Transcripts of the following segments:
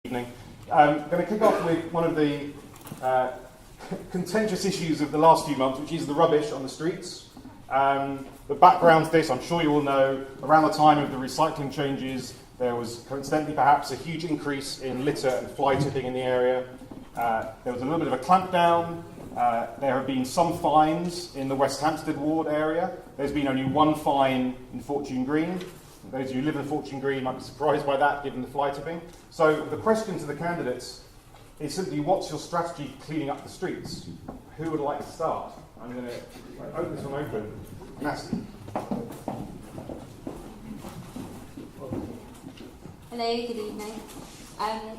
Evening. I'm going to kick off with one of the contentious issues of the last few months, which is the rubbish on the streets. The background to this, I'm sure you all know, around the time of the recycling changes, there was coincidentally perhaps a huge increase in litter and fly tipping in the area. There was a little bit of a clampdown. There have been some fines in the West Hampstead ward area. There's been only one fine in Fortune Green. Those of you who live in Fortune Green might be surprised by that, given the fly tipping. So the question to the candidates is simply, what's your strategy for cleaning up the streets? Who would like to start? I'm going to open this one open. Natalie. Hello, good evening.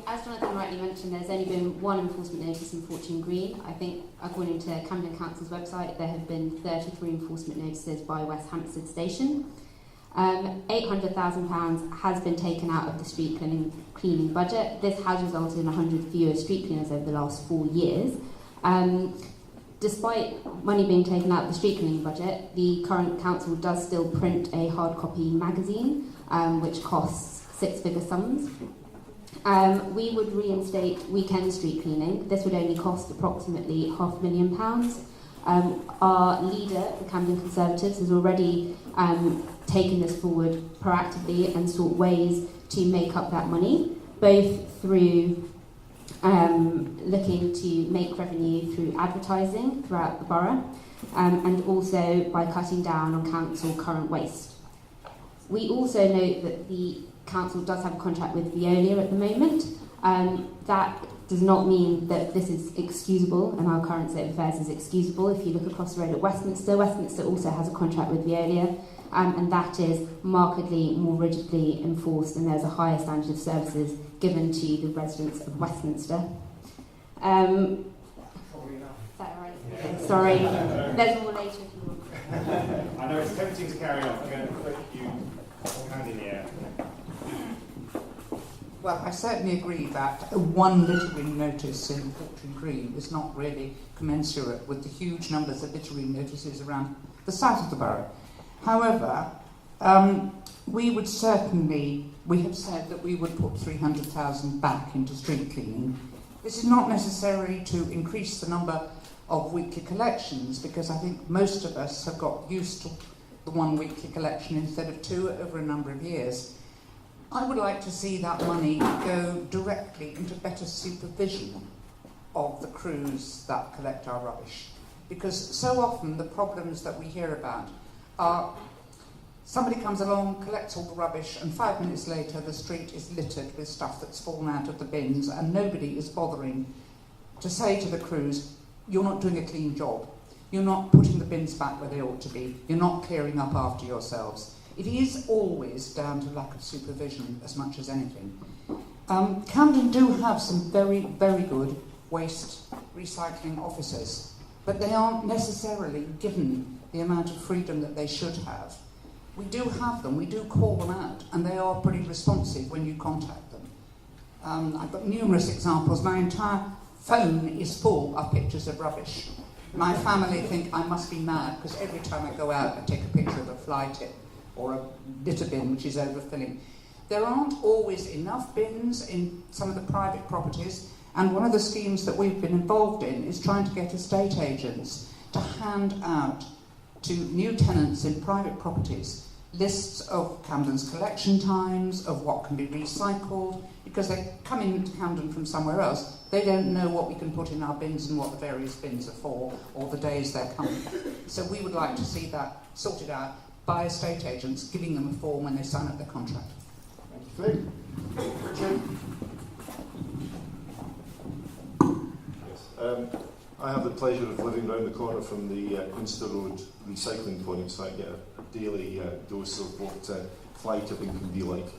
As Jonathan rightly mentioned, there's only been one enforcement notice in Fortune Green. I think, according to Camden Council's website, there have been 33 enforcement notices by West Hampstead Station. £800,000 has been taken out of the street cleaning budget. This has resulted in 100 fewer street cleaners over the last 4 years. Despite money being taken out of the street cleaning budget, the current council does still print a hard copy magazine, which costs six-figure sums. We would reinstate weekend street cleaning. This would only cost approximately £500,000. Our leader, the Camden Conservatives, has already taken this forward proactively and sought ways to make up that money, both through looking to make revenue through advertising throughout the borough, and also by cutting down on council current waste. We also note that the council does have a contract with Veolia at the moment. That does not mean that this is excusable and our current state of affairs is excusable. If you look across the road at Westminster, Westminster also has a contract with Veolia, and that is markedly more rigidly enforced, and there's a higher standard of services given to the residents of Westminster. Is that right? Yeah. Sorry, there's more later if you want. I know it's tempting to carry on. I'm going to put you hand in the air. Well, I certainly agree that one littering notice in Fortune Green is not really commensurate with the huge numbers of littering notices around the south of the borough. However, we have said that we would put 300,000 back into street cleaning. This is not necessary to increase the number of weekly collections, because I think most of us have got used to the one weekly collection instead of two over a number of years. I would like to see that money go directly into better supervision of the crews that collect our rubbish. Because so often the problems that we hear about are somebody comes along, collects all the rubbish, and 5 minutes later the street is littered with stuff that's fallen out of the bins, and nobody is bothering to say to the crews, you're not doing a clean job. You're not putting the bins back where they ought to be. You're not clearing up after yourselves. It is always down to lack of supervision as much as anything. Camden do have some very, very good waste recycling officers, but they aren't necessarily given the amount of freedom that they should have. We do have them, we do call them out, and they are pretty responsive when you contact them. I've got numerous examples. My entire phone is full of pictures of rubbish. My family think I must be mad, because every time I go out I take a picture of a fly tip or a litter bin which is overfilling. There aren't always enough bins in some of the private properties, and one of the schemes that we've been involved in is trying to get estate agents to hand out to new tenants in private properties lists of Camden's collection times, of what can be recycled, because they come into Camden from somewhere else. They don't know what we can put in our bins and what the various bins are for, or the days they're coming. So we would like to see that sorted out by estate agents, giving them a form when they sign up their contract. Thank you. Richard? Yes. I have the pleasure of living round the corner from the Quinster Road recycling point, so I get a daily dose of what fly tipping can be like.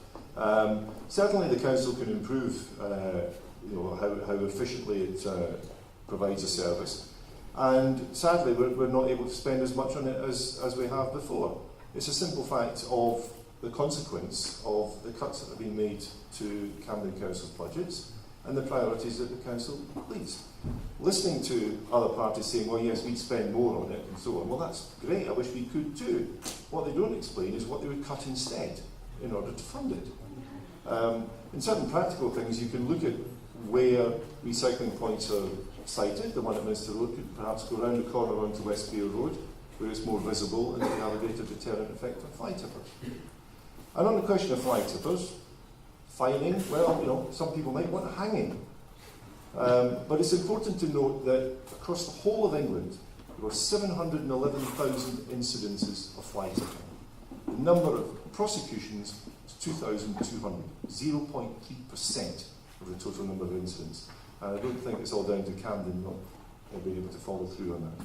Certainly the council can improve how efficiently it provides a service, and sadly we're not able to spend as much on it as we have before. It's a simple fact of the consequence of the cuts that have been made to Camden Council's budgets and the priorities that the council leads. Listening to other parties saying, well, yes, we'd spend more on it and so on, well, that's great, I wish we could too. What they don't explain is what they would cut instead in order to fund it. In certain practical things, you can look at where recycling points are sited. The one at Minster Road could perhaps go round the corner onto Westpier Road, where it's more visible and can have a greater deterrent effect on fly tippers. And on the question of fly tippers, fining, well, you know, some people might want hanging. But it's important to note that across the whole of England, there were 711,000 incidences of fly tipping. The number of prosecutions is 2,200, 0.3% of the total number of incidents. And I don't think it's all down to Camden not being able to follow through on that.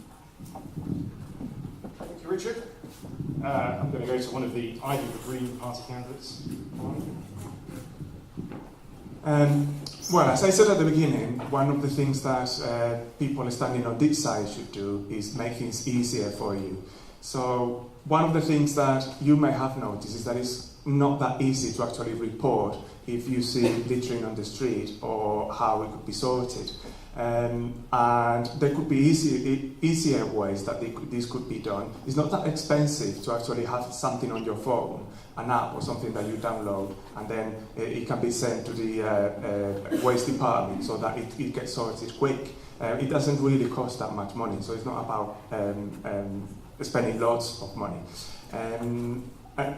Thank you, Richard. I'm going to go to one of the Ivy of the Green Party candidates. Well, as I said at the beginning, one of the things that people standing on this side should do is make things easier for you. So one of the things that you may have noticed is that it's not that easy to actually report if you see littering on the street or how it could be sorted. And there could be easier ways that this could be done. It's not that expensive to actually have something on your phone, an app or something that you download, and then it can be sent to the waste department so that it gets sorted quick. It doesn't really cost that much money, so it's not about spending lots of money. Yeah.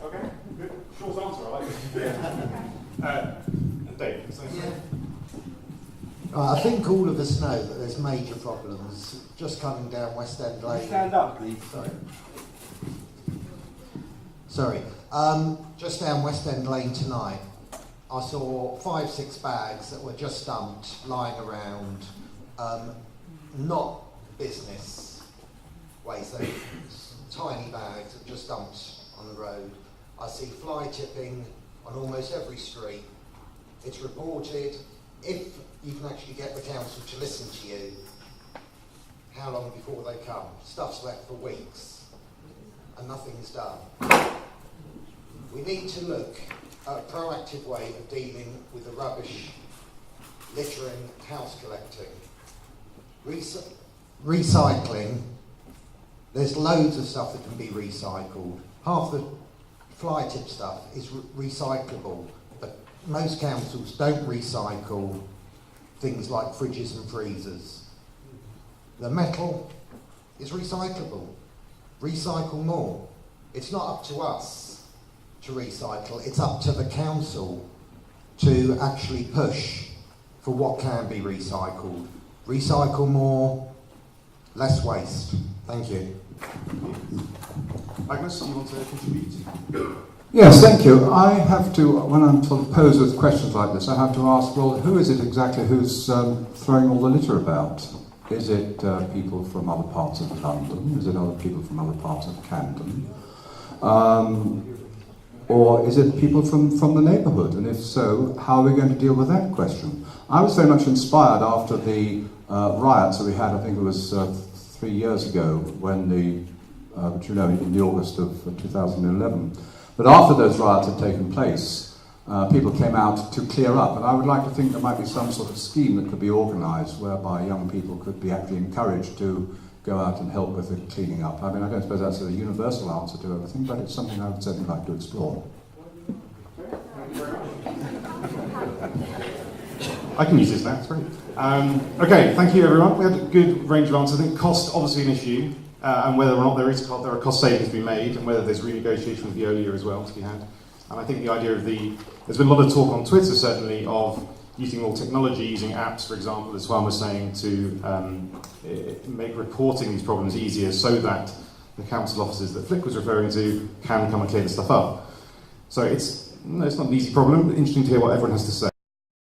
Okay, good. Short answer, I like it. Dave, I think all of us know that there's major problems just coming down West End Lane. Stand up, please. Sorry. Just down West End Lane tonight, I saw 5-6 bags that were just dumped, lying around, not business waste. They're tiny bags that were just dumped on the road. I see fly tipping on almost every street. It's reported. If you can actually get the council to listen to you, how long before they come? Stuff's left for weeks and nothing's done. We need to look at a proactive way of dealing with the rubbish, littering, house collecting. Recycling, there's loads of stuff that can be recycled. Half the fly tip stuff is recyclable, but most councils don't recycle things like fridges and freezers. The metal is recyclable. Recycle more. It's not up to us to recycle, it's up to the council to actually push for what can be recycled. Recycle more, less waste. Thank you. Magnus, do you want to contribute? Yes, thank you. I have to, when I'm sort of posed with questions like this, I have to ask, well, who is it exactly who's throwing all the litter about? Is it people from other parts of London? Is it other people from other parts of Camden? Or is it people from the neighbourhood? And if so, how are we going to deal with that question? I was very much inspired after the riots that we had, I think it was 3 years ago, when which you know, in the August of 2011. But after those riots had taken place, people came out to clear up, and I would like to think there might be some sort of scheme that could be organised whereby young people could be actually encouraged to go out and help with the cleaning up. I mean, I don't suppose that's a universal answer to everything, but it's something I would certainly like to explore. I can use this now, it's great. Okay, thank you everyone. We had a good range of answers. I think cost, obviously an issue, and whether or not there are cost savings to be made, and whether there's renegotiation with Veolia as well to be had. And I think the idea of there's been a lot of talk on Twitter certainly of using more technology, using apps, for example, as Juan was saying, to make reporting these problems easier so that the council officers that Flick was referring to can come and clear the stuff up. So it's not an easy problem, but interesting to hear what everyone has to say.